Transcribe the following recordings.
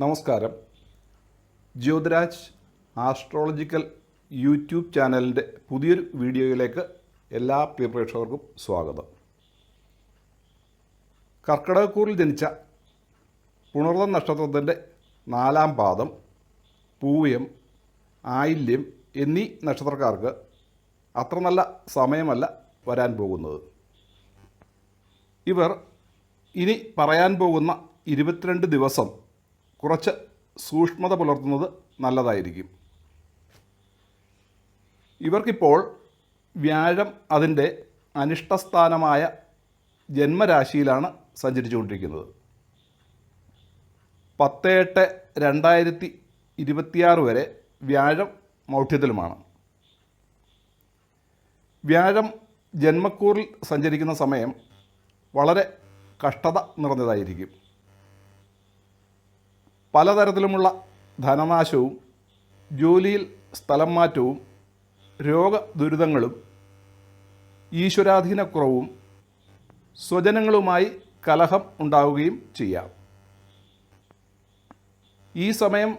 നമസ്കാരം. Jyothiraj astrological YouTube ചാനലിൻ്റെ പുതിയൊരു വീഡിയോയിലേക്ക് എല്ലാ പ്രിയ പ്രേക്ഷകർക്കും സ്വാഗതം. കർക്കിടകക്കൂറിൽ ജനിച്ച പുണർതം നക്ഷത്രത്തിൻ്റെ 4-ാം പാദം, പൂയം, ആയില്യം എന്നീ നക്ഷത്രക്കാർക്ക് അത്ര നല്ല സമയമല്ല വരാൻ പോകുന്നത്. ഇവർ ഇനി പറയാൻ പോകുന്ന 22 ദിവസം കുറച്ച് സൂക്ഷ്മത പുലർത്തുന്നത് നല്ലതായിരിക്കും. ഇവർക്കിപ്പോൾ വ്യാഴം അതിൻ്റെ അനിഷ്ടസ്ഥാനമായ ജന്മരാശിയിലാണ് സഞ്ചരിച്ചുകൊണ്ടിരിക്കുന്നത്. 10/8/2026 വരെ വ്യാഴം മൗഢ്യത്തിലുമാണ്. വ്യാഴം ജന്മക്കൂറിൽ സഞ്ചരിക്കുന്ന സമയം വളരെ കഷ്ടത നിറഞ്ഞതായിരിക്കും. പലതരത്തിലുമുള്ള ധനനാശവും ജോലിയിൽ സ്ഥലം മാറ്റവും രോഗദുരിതങ്ങളും ഈശ്വരാധീനക്കുറവും സ്വജനങ്ങളുമായി കലഹം ഉണ്ടാവുകയും ചെയ്യാം. ഈ സമയം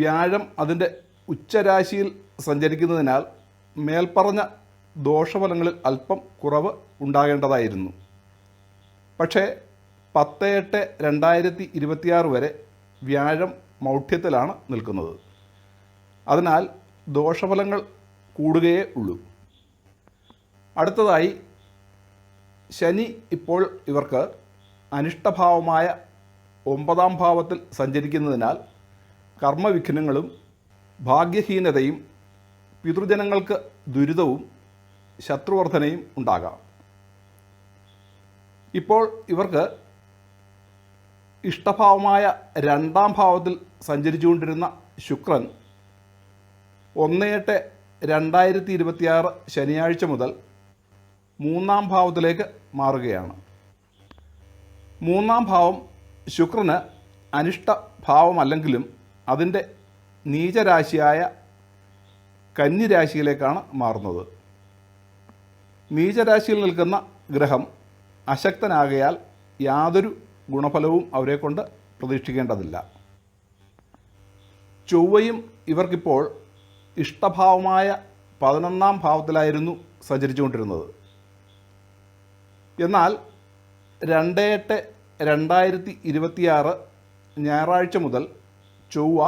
വ്യാഴം അതിൻ്റെ ഉച്ചരാശിയിൽ സഞ്ചരിക്കുന്നതിനാൽ മേൽപ്പറഞ്ഞ ദോഷഫലങ്ങളിൽ അല്പം കുറവ് ഉണ്ടാകേണ്ടതായിരുന്നു. പക്ഷേ 10/8/2026 വരെ വ്യാഴം മൗഢ്യത്തിലാണ് നിൽക്കുന്നത്. അതിനാൽ ദോഷഫലങ്ങൾ കൂടുകയേ ഉള്ളൂ. അടുത്തതായി ശനി ഇപ്പോൾ ഇവർക്ക് അനിഷ്ടഭാവമായ 9-ാം ഭാവത്തിൽ സഞ്ചരിക്കുന്നതിനാൽ കർമ്മവിഘ്നങ്ങളും ഭാഗ്യഹീനതയും പിതൃജനങ്ങൾക്ക് ദുരിതവും ശത്രുവർദ്ധനയും ഉണ്ടാകാം. ഇപ്പോൾ ഇവർക്ക് ഇഷ്ടഭാവമായ 2-ാം ഭാവത്തിൽ സഞ്ചരിച്ചുകൊണ്ടിരുന്ന ശുക്രൻ 1/8/2026 ശനിയാഴ്ച മുതൽ 3-ാം ഭാവത്തിലേക്ക് മാറുകയാണ്. 3-ാം ഭാവം ശുക്രന് അനിഷ്ടഭാവമല്ലെങ്കിലും അതിൻ്റെ നീചരാശിയായ കന്നിരാശിയിലേക്കാണ് മാറുന്നത്. നീചരാശിയിൽ നിൽക്കുന്ന ഗ്രഹം അശക്തനാകയാൽ യാതൊരു ഗുണഫലവും അവരെക്കൊണ്ട് പ്രതീക്ഷിക്കേണ്ടതില്ല. ചൊവ്വയും ഇവർക്കിപ്പോൾ ഇഷ്ടഭാവമായ 11-ാം ഭാവത്തിലായിരുന്നു സഞ്ചരിച്ചുകൊണ്ടിരുന്നത്. എന്നാൽ 2/8/2026 ഞായറാഴ്ച മുതൽ ചൊവ്വ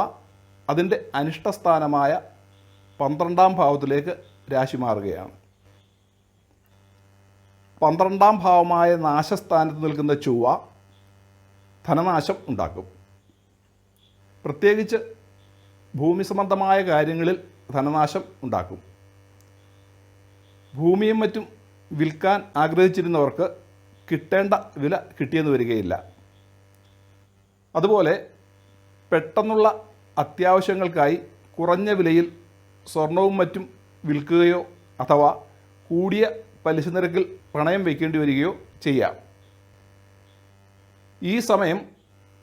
അതിൻ്റെ അനിഷ്ടസ്ഥാനമായ 12-ാം ഭാവത്തിലേക്ക് രാശി മാറുകയാണ്. 12-ാം ഭാവമായ നാശസ്ഥാനത്ത് നിൽക്കുന്ന ചൊവ്വ ധനനാശം ഉണ്ടാക്കും. പ്രത്യേകിച്ച് ഭൂമി സംബന്ധമായ കാര്യങ്ങളിൽ ധനനാശം ഉണ്ടാക്കും. ഭൂമിയും മറ്റും വിൽക്കാൻ ആഗ്രഹിച്ചിരുന്നവർക്ക് കിട്ടേണ്ട വില കിട്ടിയെന്ന് വരികയില്ല. അതുപോലെ പെട്ടെന്നുള്ള അത്യാവശ്യങ്ങൾക്കായി കുറഞ്ഞ വിലയിൽ സ്വർണവും മറ്റും വിൽക്കുകയോ അഥവാ കൂടിയ പലിശ നിരക്കിൽ പണയം വയ്ക്കേണ്ടി വരികയോ ചെയ്യാം. ഈ സമയം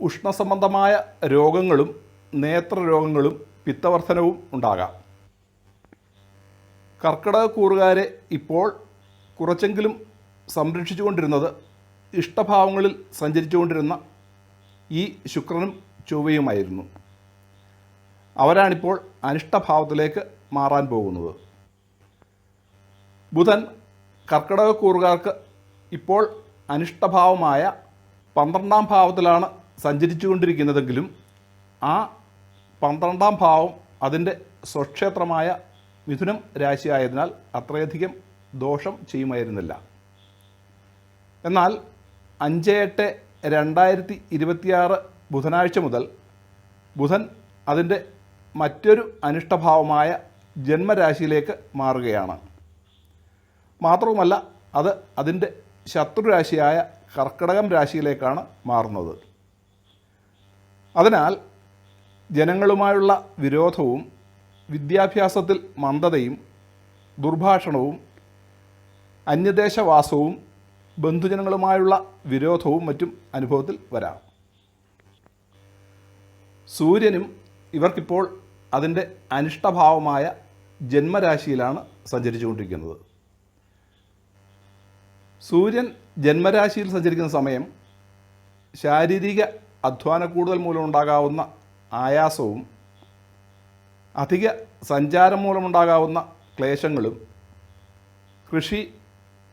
ഉഷ്ണസംബന്ധമായ രോഗങ്ങളും നേത്രരോഗങ്ങളും പിത്തവർദ്ധനവും ഉണ്ടാകാം. കർക്കിടകക്കൂറുകാരെ ഇപ്പോൾ കുറച്ചെങ്കിലും സംരക്ഷിച്ചുകൊണ്ടിരുന്നത് ഇഷ്ടഭാവങ്ങളിൽ സഞ്ചരിച്ചുകൊണ്ടിരുന്ന ഈ ശുക്രനും ചൊവ്വയുമായിരുന്നു. അവരാണിപ്പോൾ അനിഷ്ടഭാവത്തിലേക്ക് മാറാൻ പോകുന്നത്. ബുധൻ കർക്കിടകക്കൂറുകാർക്ക് ഇപ്പോൾ അനിഷ്ടഭാവമായ 12-ാം ഭാവത്തിലാണ് സഞ്ചരിച്ചുകൊണ്ടിരിക്കുന്നതെങ്കിലും ആ 12-ാം ഭാവം അതിൻ്റെ സ്വക്ഷേത്രമായ മിഥുനം രാശിയായതിനാൽ അത്രയധികം ദോഷം ചെയ്യുമായിരുന്നില്ല. എന്നാൽ 5/8/2026 ബുധനാഴ്ച മുതൽ ബുധൻ അതിൻ്റെ മറ്റൊരു അനിഷ്ടഭാവമായ ജന്മരാശിയിലേക്ക് മാറുകയാണ്. മാത്രവുമല്ല അത് അതിൻ്റെ ശത്രുരാശിയായ കർക്കിടകം രാശിയിലേക്കാണ് മാറുന്നത്. അതിനാൽ ജനങ്ങളുമായുള്ള വിരോധവും വിദ്യാഭ്യാസത്തിൽ മന്ദതയും ദുർഭാഷണവും അന്യദേശവാസവും ബന്ധുജനങ്ങളുമായുള്ള വിരോധവും മറ്റും അനുഭവത്തിൽ വരാം. സൂര്യനും ഇവർക്കിപ്പോൾ അതിൻ്റെ അനിഷ്ടഭാവമായ ജന്മരാശിയിലാണ് സഞ്ചരിച്ചുകൊണ്ടിരിക്കുന്നത്. സൂര്യൻ ജന്മരാശിയിൽ സഞ്ചരിക്കുന്ന സമയം ശാരീരിക അധ്വാനക്കൂടുതൽ മൂലമുണ്ടാകാവുന്ന ആയാസവും അധിക സഞ്ചാരം മൂലമുണ്ടാകാവുന്ന ക്ലേശങ്ങളും കൃഷി,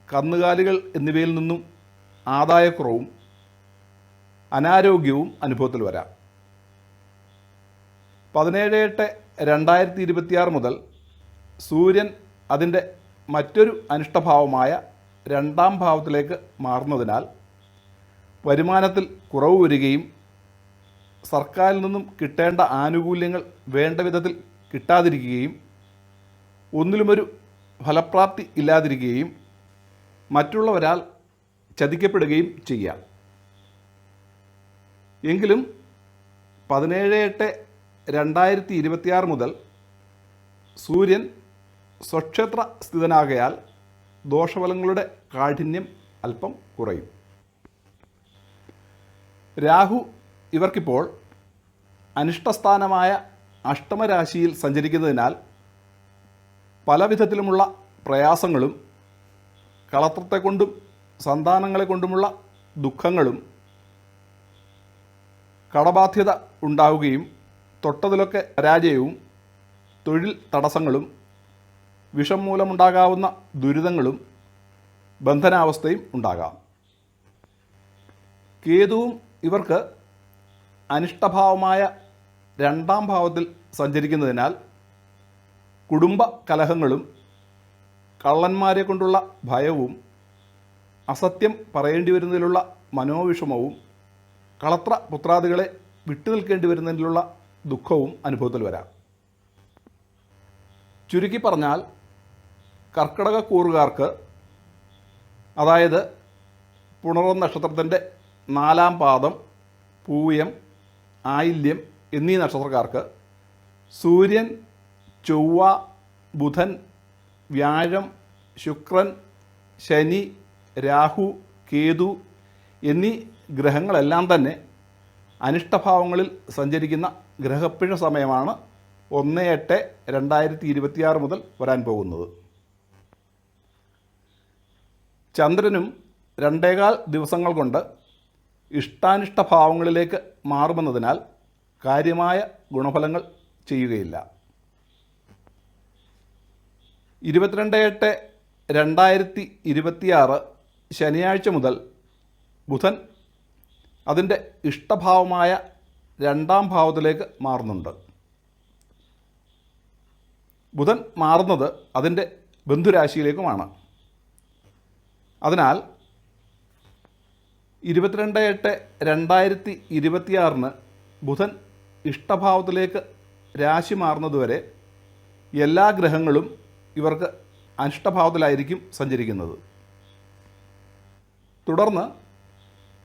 കന്നുകാലികൾ എന്നിവയിൽ നിന്നും ആദായക്കുറവും അനാരോഗ്യവും അനുഭവത്തിൽ വരാം. 17/8/2026 മുതൽ സൂര്യൻ അതിൻ്റെ മറ്റൊരു അനിഷ്ടഭാവമായ 2ാം ഭാവത്തിലേക്ക് മാറുന്നതിനാൽ വരുമാനത്തിൽ കുറവ് വരികയും സർക്കാരിൽ നിന്നും കിട്ടേണ്ട ആനുകൂല്യങ്ങൾ വേണ്ട വിധത്തിൽ കിട്ടാതിരിക്കുകയും ഒന്നിലുമൊരു ഫലപ്രാപ്തി ഇല്ലാതിരിക്കുകയും മറ്റുള്ളവരാൽ ചതിക്കപ്പെടുകയും ചെയ്യാം. എങ്കിലും 17/8/2026 മുതൽ സൂര്യൻ സ്വക്ഷേത്ര സ്ഥിതനാകയാൽ ദോഷഫലങ്ങളുടെ കാഠിന്യം അല്പം കുറയും. രാഹു ഇവർക്കിപ്പോൾ അനിഷ്ടസ്ഥാനമായ അഷ്ടമരാശിയിൽ സഞ്ചരിക്കുന്നതിനാൽ പലവിധത്തിലുമുള്ള പ്രയാസങ്ങളും കളത്രത്തെക്കൊണ്ടും സന്താനങ്ങളെ കൊണ്ടുമുള്ള ദുഃഖങ്ങളും കടബാധ്യത ഉണ്ടാവുകയും തൊട്ടതിലൊക്കെ പരാജയവും തൊഴിൽ തടസ്സങ്ങളും വിഷം മൂലമുണ്ടാകാവുന്ന ദുരിതങ്ങളും ബന്ധനാവസ്ഥയും ഉണ്ടാകാം. കേതുവും ഇവർക്ക് അനിഷ്ടഭാവമായ 2ാം ഭാവത്തിൽ സഞ്ചരിക്കുന്നതിനാൽ കുടുംബ കലഹങ്ങളും കള്ളന്മാരെ കൊണ്ടുള്ള ഭയവും അസത്യം പറയേണ്ടി വരുന്നതിലുള്ള മനോവിഷമവും കളത്ര പുത്രാദികളെ വിട്ടുനിൽക്കേണ്ടി വരുന്നതിലുള്ള ദുഃഖവും അനുഭവത്തിൽ വരാം. ചുരുക്കി പറഞ്ഞാൽ കർക്കിടകക്കൂറുകാർക്ക്, അതായത് പുണർന്ന നക്ഷത്രത്തിൻ്റെ 4ാം പാദം, പൂയം, ആയില്യം എന്നീ നക്ഷത്രക്കാർക്ക് സൂര്യൻ, ചൊവ്വ, ബുധൻ, വ്യാഴം, ശുക്രൻ, ശനി, രാഹു, കേതു എന്നീ ഗ്രഹങ്ങളെല്ലാം തന്നെ അനിഷ്ടഭാവങ്ങളിൽ സഞ്ചരിക്കുന്ന ഗ്രഹപ്പിഴ സമയമാണ് 1/8/2026 മുതൽ വരാൻ പോകുന്നത്. ചന്ദ്രനും 2.25 ദിവസങ്ങൾ കൊണ്ട് ഇഷ്ടാനിഷ്ടഭാവങ്ങളിലേക്ക് മാറുമെന്നതിനാൽ കാര്യമായ ഗുണഫലങ്ങൾ ചെയ്യുകയില്ല. 22/8/2026 ശനിയാഴ്ച മുതൽ ബുധൻ അതിൻ്റെ ഇഷ്ടഭാവമായ 2ാം ഭാവത്തിലേക്ക് മാറുന്നുണ്ട്. ബുധൻ മാറുന്നത് അതിൻ്റെ ബന്ധുരാശിയിലേക്കുമാണ്. അതിനാൽ 22/8/2026 ബുധൻ ഇഷ്ടഭാവത്തിലേക്ക് രാശി മാറുന്നതുവരെ എല്ലാ ഗ്രഹങ്ങളും ഇവർക്ക് അനിഷ്ടഭാവത്തിലായിരിക്കും സഞ്ചരിക്കുന്നത്. തുടർന്ന്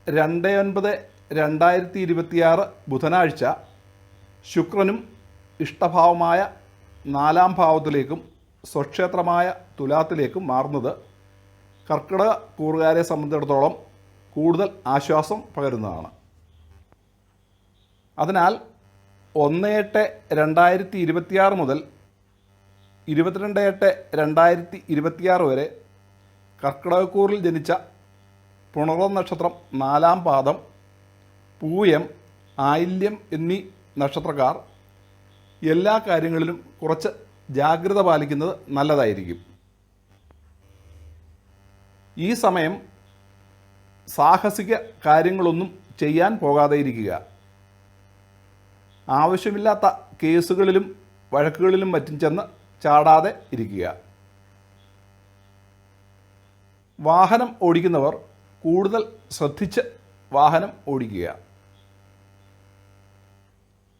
2/9/2026 ബുധനാഴ്ച ശുക്രനും ഇഷ്ടഭാവമായ 4ാം ഭാവത്തിലേക്കും സ്വക്ഷേത്രമായ തുലാത്തിലേക്കും മാറുന്നത് കർക്കിടക കൂറുകാരെ സംബന്ധിച്ചിടത്തോളം കൂടുതൽ ആശ്വാസം പകരുന്നതാണ്. അതിനാൽ 1/8/2026 മുതൽ 22/8/2026 വരെ കർക്കിടകക്കൂറിൽ ജനിച്ച പുണർന്ന നക്ഷത്രം 4ാം പാദം, പൂയം, ആയില്യം എന്നീ നക്ഷത്രക്കാർ എല്ലാ കാര്യങ്ങളിലും കുറച്ച് ജാഗ്രത പാലിക്കുന്നത് നല്ലതായിരിക്കും. ഈ സമയം സാഹസിക കാര്യങ്ങളൊന്നും ചെയ്യാൻ പോകാതെ ഇരിക്കുക. ആവശ്യമില്ലാത്ത കേസുകളിലും വഴക്കുകളിലും മറ്റും ചെന്ന് ചാടാതെ ഇരിക്കുക. വാഹനം ഓടിക്കുന്നവർ കൂടുതൽ ശ്രദ്ധിച്ച് വാഹനം ഓടിക്കുക.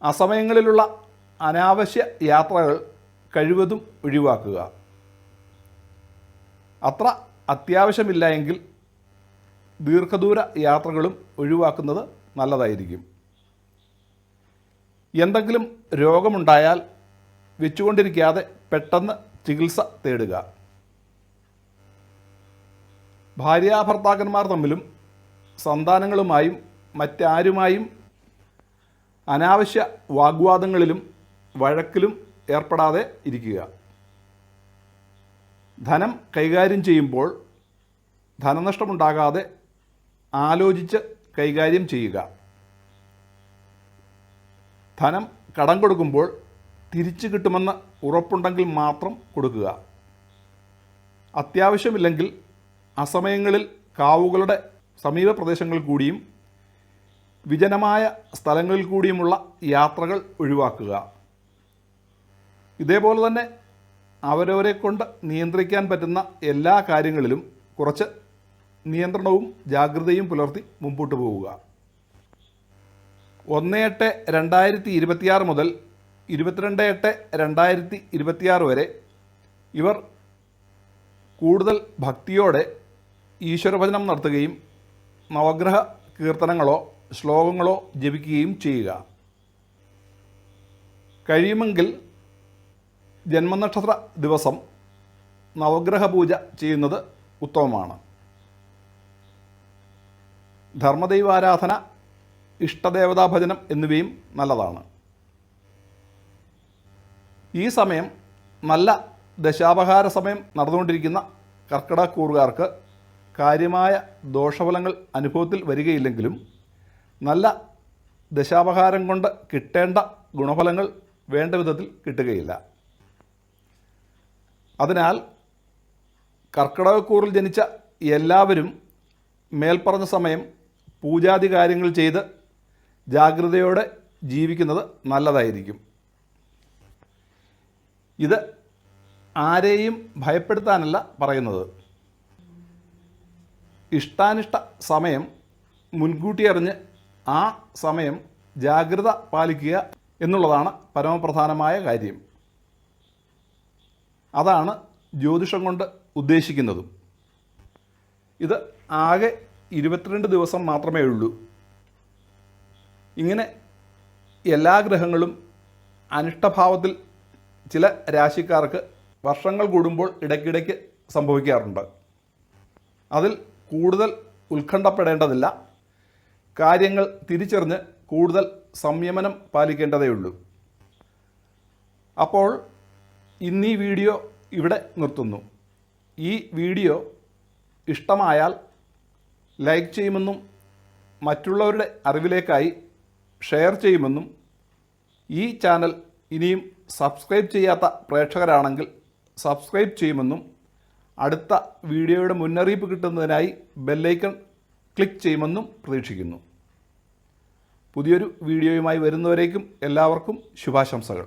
അസമയങ്ങളിലുള്ള അനാവശ്യ യാത്രകൾ കഴിവതും ഒഴിവാക്കുക. അത്ര അത്യാവശ്യമില്ല എങ്കിൽ ദീർഘദൂര യാത്രകളും ഒഴിവാക്കുന്നത് നല്ലതായിരിക്കും. എന്തെങ്കിലും രോഗമുണ്ടായാൽ വെച്ചുകൊണ്ടിരിക്കാതെ പെട്ടെന്ന് ചികിത്സ തേടുക. ഭാര്യാഭർത്താക്കന്മാർ തമ്മിലും സന്താനങ്ങളുമായും മറ്റാരുമായും അനാവശ്യ വാഗ്വാദങ്ങളിലും വഴക്കിലും ഏർപ്പെടാതെ ഇരിക്കുക. ധനം കൈകാര്യം ചെയ്യുമ്പോൾ ധനനഷ്ടമുണ്ടാകാതെ ആലോചിച്ച് കൈകാര്യം ചെയ്യുക. ധനം കടം കൊടുക്കുമ്പോൾ തിരിച്ചു കിട്ടുമെന്ന് ഉറപ്പുണ്ടെങ്കിൽ മാത്രം കൊടുക്കുക. അത്യാവശ്യമില്ലെങ്കിൽ അസമയങ്ങളിൽ കാവുകളുടെ സമീപ പ്രദേശങ്ങളിൽ കൂടിയും വിജനമായ സ്ഥലങ്ങളിൽ കൂടിയുമുള്ള യാത്രകൾ ഒഴിവാക്കുക. ഇതേപോലെ തന്നെ അവരവരെ കൊണ്ട് നിയന്ത്രിക്കാൻ പറ്റുന്ന എല്ലാ കാര്യങ്ങളിലും കുറച്ച് നിയന്ത്രണവും ജാഗ്രതയും പുലർത്തി മുമ്പോട്ട് പോവുക. 1/8/2026 മുതൽ 22/8/2026 വരെ ഇവർ കൂടുതൽ ഭക്തിയോടെ ഈശ്വരഭജനം നടത്തുകയും നവഗ്രഹ കീർത്തനങ്ങളോ ശ്ലോകങ്ങളോ ജപിക്കുകയും ചെയ്യുക. കഴിയുമെങ്കിൽ ജന്മനക്ഷത്ര ദിവസം നവഗ്രഹ പൂജ ചെയ്യുന്നത് ഉത്തമമാണ്. ധർമ്മദൈവാരാധന, ഇഷ്ടദേവതാഭജനം എന്നിവയും നല്ലതാണ്. ഈ സമയം നല്ല ദശാപഹാര സമയം നടന്നുകൊണ്ടിരിക്കുന്ന കർക്കിടകക്കൂറുകാർക്ക് കാര്യമായ ദോഷഫലങ്ങൾ അനുഭവത്തിൽ വരികയില്ലെങ്കിലും നല്ല ദശാപഹാരം കൊണ്ട് കിട്ടേണ്ട ഗുണഫലങ്ങൾ വേണ്ട വിധത്തിൽ കിട്ടുകയില്ല. അതിനാൽ കർക്കിടകക്കൂറിൽ ജനിച്ച എല്ലാവരും മേൽപ്പറഞ്ഞ സമയം പൂജാതി കാര്യങ്ങൾ ചെയ്ത് ജാഗ്രതയോടെ ജീവിക്കുന്നത് നല്ലതായിരിക്കും. ഇത് ആരെയും ഭയപ്പെടുത്താനല്ല പറയുന്നത്. ഇഷ്ടാനിഷ്ട സമയം മുൻകൂട്ടി അറിഞ്ഞ് ആ സമയം ജാഗ്രത പാലിക്കുക എന്നുള്ളതാണ് പരമപ്രധാനമായ കാര്യം. അതാണ് ജ്യോതിഷം കൊണ്ട് ഉദ്ദേശിക്കുന്നതും. ഇത് ആകെ 22 ദിവസം മാത്രമേ ഉള്ളൂ. ഇങ്ങനെ എല്ലാ ഗ്രഹങ്ങളും അനിഷ്ടഭാവത്തിൽ ചില രാശിക്കാർക്ക് വർഷങ്ങൾ കൂടുമ്പോൾ ഇടയ്ക്കിടയ്ക്ക് സംഭവിക്കാറുണ്ട്. അതിൽ കൂടുതൽ ഉത്കണ്ഠപ്പെടേണ്ടതില്ല. കാര്യങ്ങൾ തിരിച്ചറിഞ്ഞ് കൂടുതൽ സംയമനം പാലിക്കേണ്ടതേയുള്ളൂ. അപ്പോൾ ഇന്നീ വീഡിയോ ഇവിടെ നിർത്തുന്നു. ഈ വീഡിയോ ഇഷ്ടമായാൽ ലൈക്ക് ചെയ്യുമെന്നും മറ്റുള്ളവരുടെ അറിവിലേക്കായി ഷെയർ ചെയ്യുമെന്നും ഈ ചാനൽ ഇനിയും സബ്സ്ക്രൈബ് ചെയ്യാത്ത പ്രേക്ഷകരാണെങ്കിൽ സബ്സ്ക്രൈബ് ചെയ്യുമെന്നും അടുത്ത വീഡിയോയുടെ മുന്നറിയിപ്പ് കിട്ടുന്നതിനായി ബെല്ലൈക്കൺ ക്ലിക്ക് ചെയ്യുമെന്നും പ്രതീക്ഷിക്കുന്നു. പുതിയൊരു വീഡിയോയുമായി വരുന്നവരേക്കും എല്ലാവർക്കും ശുഭാശംസകൾ.